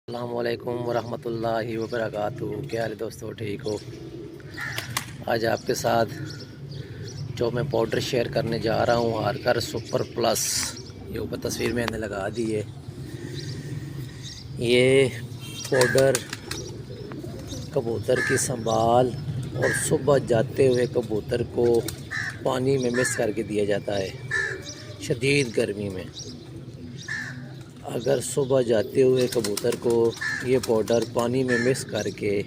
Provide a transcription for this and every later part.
السلام علیکم ورحمۃ اللہ وبرکاتہ۔ کیا حال ہے دوستو، ٹھیک ہو؟ آج آپ کے ساتھ جو میں پاؤڈر شیئر کرنے جا رہا ہوں، ہارکر سپر پلس، یہ اوپر تصویر میں نے لگا دی ہے۔ یہ پاؤڈر کبوتر کی سنبھال اور صبح جاتے ہوئے کبوتر کو پانی میں مکس کر کے دیا جاتا ہے شدید گرمی میں۔ اگر صبح جاتے ہوئے کبوتر کو یہ پاؤڈر پانی میں مکس کر کے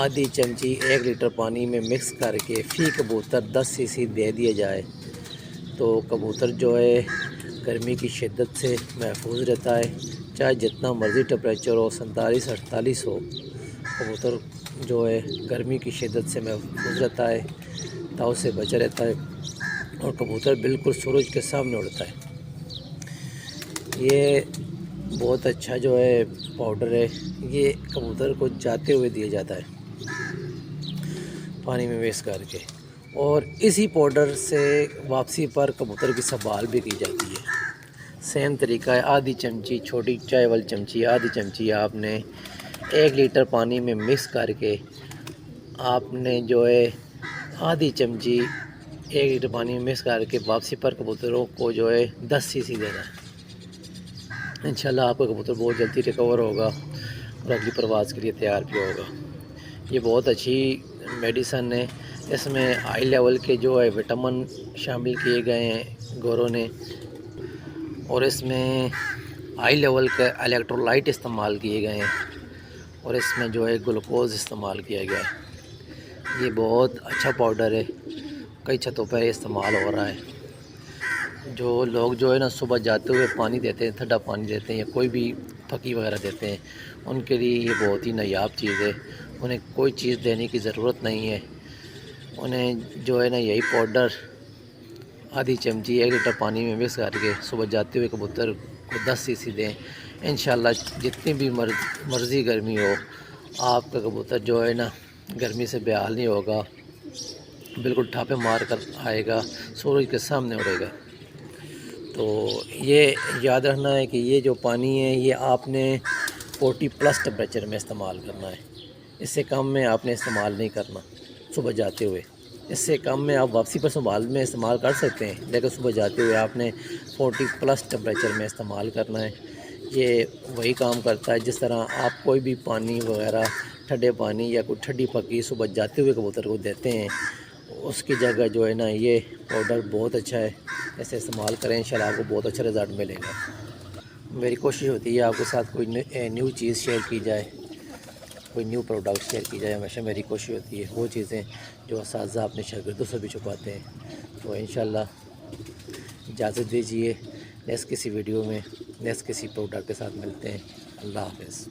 آدھی چمچی 1 لیٹر پانی میں مکس کر کے فی کبوتر 10 cc دے دیا جائے تو کبوتر جو ہے گرمی کی شدت سے محفوظ رہتا ہے۔ چاہے جتنا مرضی ٹمپریچر ہو، 47-48 ہو، کبوتر جو ہے گرمی کی شدت سے محفوظ رہتا ہے، تاؤ سے بچا رہتا ہے اور کبوتر بالکل سورج کے سامنے اڑتا ہے۔ یہ بہت اچھا جو ہے پاؤڈر ہے، یہ کبوتر کو جاتے ہوئے دیا جاتا ہے پانی میں مکس کر کے، اور اسی پاؤڈر سے واپسی پر کبوتر کی سنبھال بھی کی جاتی ہے۔ سیم طریقہ ہے، آدھی چمچی، چھوٹی چائے والی چمچی، آدھی چمچی آپ نے 1 لیٹر پانی میں مکس کر کے آپ نے جو ہے آدھی چمچی 1 لیٹر پانی میں مکس کر کے واپسی پر کبوتروں کو جو ہے 10 cc دینا ہے۔ انشاءاللہ آپ کا کبوتر بہت جلدی ریکور ہوگا اور اگلی پرواز کے لیے تیار بھی ہوگا۔ یہ بہت اچھی میڈیسن ہے، اس میں ہائی لیول کے جو ہے وٹامن شامل کیے گئے ہیں گوروں نے، اور اس میں ہائی لیول کا الیکٹرولائٹ استعمال کیے گئے ہیں، اور اس میں جو ہے گلوکوز استعمال کیا گیا ہے۔ یہ بہت اچھا پاؤڈر ہے، کئی چھتوں پر استعمال ہو رہا ہے۔ جو لوگ جو ہے نا صبح جاتے ہوئے پانی دیتے ہیں، ٹھنڈا پانی دیتے ہیں یا کوئی بھی پھکی وغیرہ دیتے ہیں، ان کے لیے یہ بہت ہی نایاب چیز ہے۔ انہیں کوئی چیز دینے کی ضرورت نہیں ہے، انہیں جو ہے نا یہی پاؤڈر آدھی چمچی 1 لیٹر پانی میں مکس کر کے صبح جاتے ہوئے کبوتر کو 10 cc دیں۔ انشاءاللہ جتنی بھی مرضی گرمی ہو، آپ کا کبوتر جو ہے نا گرمی سے بے حال نہیں ہوگا، بالکل ٹھاپے مار کر آئے گا، سورج کے سامنے اڑے گا۔ تو یہ یاد رکھنا ہے کہ یہ جو پانی ہے یہ آپ نے 40+ ٹمپریچر میں استعمال کرنا ہے، اس سے کم میں آپ نے استعمال نہیں کرنا صبح جاتے ہوئے۔ اس سے کم میں آپ واپسی پر سنبھال میں استعمال کر سکتے ہیں، لیکن صبح جاتے ہوئے آپ نے 40+ ٹمپریچر میں استعمال کرنا ہے۔ یہ وہی کام کرتا ہے جس طرح آپ کوئی بھی پانی وغیرہ، ٹھنڈے پانی یا کوئی ٹھنڈی پھکی صبح جاتے ہوئے کبوتر کو دیتے ہیں، اس کی جگہ جو ہے نا یہ پاؤڈر بہت اچھا ہے، ایسے استعمال کریں، انشاءاللہ آپ کو بہت اچھا رزلٹ ملے گا۔ میری کوشش ہوتی ہے آپ کے ساتھ کوئی نیو چیز شیئر کی جائے، کوئی نیو پروڈکٹ شیئر کی جائے، ہمیشہ میری کوشش ہوتی ہے وہ چیزیں جو اساتذہ اپنے شاگردوں سے بھی چھپاتے ہیں۔ تو انشاءاللہ اجازت دیجیے، نیکسٹ کسی ویڈیو میں نیکسٹ کسی پروڈکٹ کے ساتھ ملتے ہیں۔ اللہ حافظ۔